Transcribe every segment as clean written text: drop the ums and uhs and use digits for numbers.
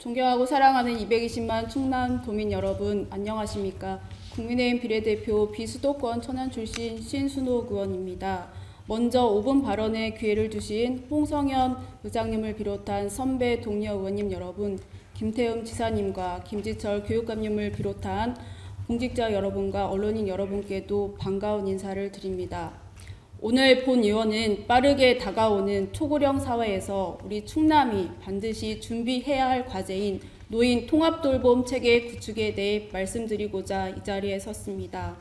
존경하고 사랑하는 220만 충남도민 여러분, 안녕하십니까. 국민의힘 비례대표 비수도권 천안 출신 신순옥 의원입니다. 먼저 5분 발언의 기회를 주신 홍성현 의장님을 비롯한 선배 동료 의원님 여러분, 김태흠 지사님과 김지철 교육감님을 비롯한 공직자 여러분과 언론인 여러분께도 반가운 인사를 드립니다. 오늘 본 의원은 빠르게 다가오는 초고령 사회에서 우리 충남이 반드시 준비해야 할 과제인 노인 통합돌봄 체계 구축에 대해 말씀드리고자 이 자리에 섰습니다.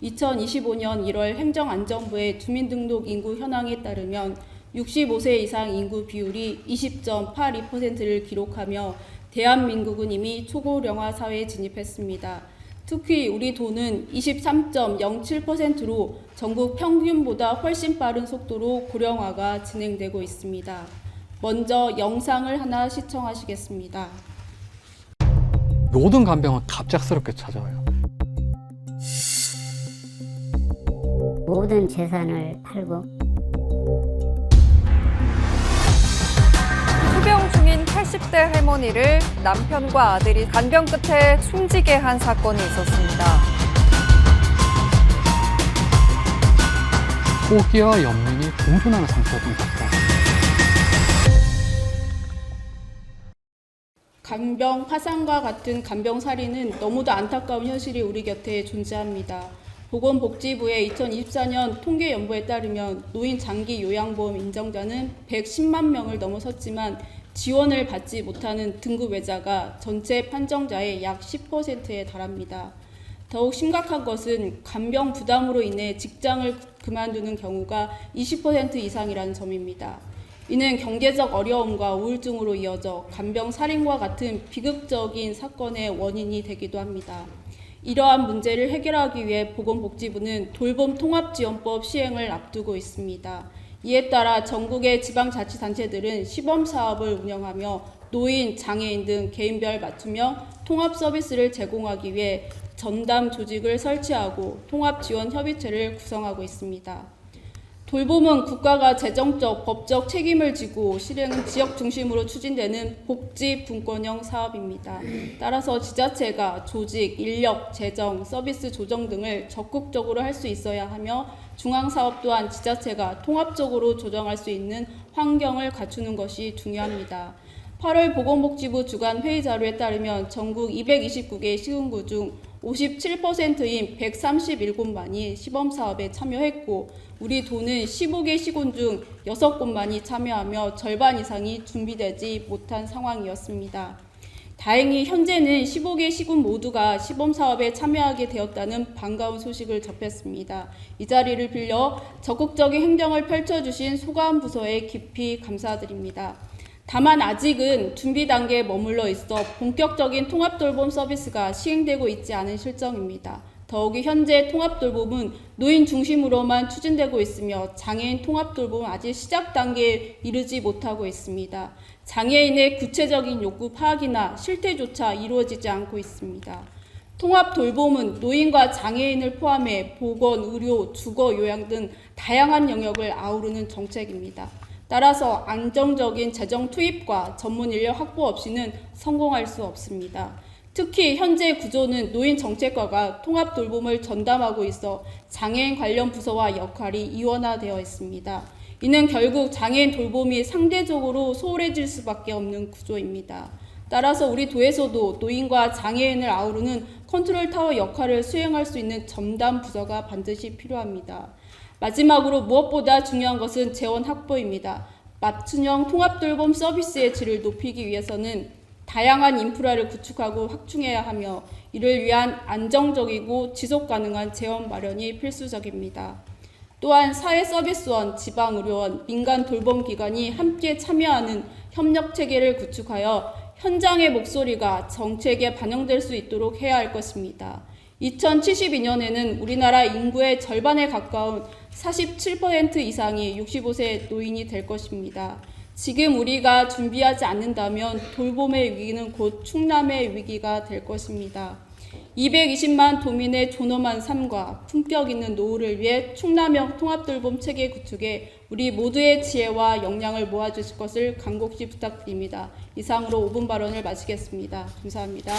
2025년 1월 행정안전부의 주민등록 인구 현황에 따르면 65세 이상 인구 비율이 20.82%를 기록하며 대한민국은 이미 초고령화 사회에 진입했습니다. 특히 우리 도는 23.07%로 전국 평균보다 훨씬 빠른 속도로 고령화가 진행되고 있습니다. 먼저 영상을 하나 시청하시겠습니다. 모든 간병은 갑작스럽게 찾아와요. 모든 재산을 팔고 투병 중인 80대 할머니를 남편과 아들이 간병 끝에 숨지게 한 사건이 있었습니다. 포기와 연민이 공존하는 상태였던 것 같다. 간병 파산과 같은 간병 살인은 너무도 안타까운 현실이 우리 곁에 존재합니다. 보건복지부의 2024년 통계 연보에 따르면 노인 장기 요양보험 인정자는 110만 명을 넘어섰지만 지원을 받지 못하는 등급 외자가 전체 판정자의 약 10%에 달합니다. 더욱 심각한 것은 간병 부담으로 인해 직장을 그만두는 경우가 20% 이상이라는 점입니다. 이는 경제적 어려움과 우울증으로 이어져 간병 살인과 같은 비극적인 사건의 원인이 되기도 합니다. 이러한 문제를 해결하기 위해 보건복지부는 돌봄 통합지원법 시행을 앞두고 있습니다. 이에 따라 전국의 지방자치단체들은 시범사업을 운영하며 노인, 장애인 등 개인별 맞춤형 통합 서비스를 제공하기 위해 전담 조직을 설치하고 통합지원협의체를 구성하고 있습니다. 돌봄은 국가가 재정적, 법적 책임을 지고 실행은 지역 중심으로 추진되는 복지 분권형 사업입니다. 따라서 지자체가 조직, 인력, 재정, 서비스 조정 등을 적극적으로 할 수 있어야 하며 중앙사업 또한 지자체가 통합적으로 조정할 수 있는 환경을 갖추는 것이 중요합니다. 8월 보건복지부 주간 회의 자료에 따르면 전국 229개 시군구 중 57%인 137곳만이 시범사업에 참여했고 우리 도는 15개 시군 중 6곳만이 참여하며 절반 이상이 준비되지 못한 상황이었습니다. 다행히 현재는 15개 시군 모두가 시범사업에 참여하게 되었다는 반가운 소식을 접했습니다. 이 자리를 빌려 적극적인 행정을 펼쳐주신 소관부서에 깊이 감사드립니다. 다만 아직은 준비 단계에 머물러 있어 본격적인 통합돌봄 서비스가 시행되고 있지 않은 실정입니다. 더욱이 현재 통합돌봄은 노인 중심으로만 추진되고 있으며 장애인 통합돌봄은 아직 시작 단계에 이르지 못하고 있습니다. 장애인의 구체적인 욕구 파악이나 실태조차 이루어지지 않고 있습니다. 통합돌봄은 노인과 장애인을 포함해 보건, 의료, 주거, 요양 등 다양한 영역을 아우르는 정책입니다. 따라서 안정적인 재정 투입과 전문 인력 확보 없이는 성공할 수 없습니다. 특히 현재 구조는 노인정책과가 통합돌봄을 전담하고 있어 장애인 관련 부서와 역할이 이원화되어 있습니다. 이는 결국 장애인 돌봄이 상대적으로 소홀해질 수밖에 없는 구조입니다. 따라서 우리 도에서도 노인과 장애인을 아우르는 컨트롤타워 역할을 수행할 수 있는 전담 부서가 반드시 필요합니다. 마지막으로 무엇보다 중요한 것은 재원 확보입니다. 맞춤형 통합돌봄 서비스의 질을 높이기 위해서는 다양한 인프라를 구축하고 확충해야 하며 이를 위한 안정적이고 지속가능한 재원 마련이 필수적입니다. 또한 사회서비스원, 지방의료원, 민간돌봄기관이 함께 참여하는 협력체계를 구축하여 현장의 목소리가 정책에 반영될 수 있도록 해야 할 것입니다. 2072년에는 우리나라 인구의 절반에 가까운 47% 이상이 65세 노인이 될 것입니다. 지금 우리가 준비하지 않는다면 돌봄의 위기는 곧 충남의 위기가 될 것입니다. 220만 도민의 존엄한 삶과 품격 있는 노후를 위해 충남형 통합돌봄 체계 구축에 우리 모두의 지혜와 역량을 모아주실 것을 간곡히 부탁드립니다. 이상으로 5분 발언을 마치겠습니다. 감사합니다.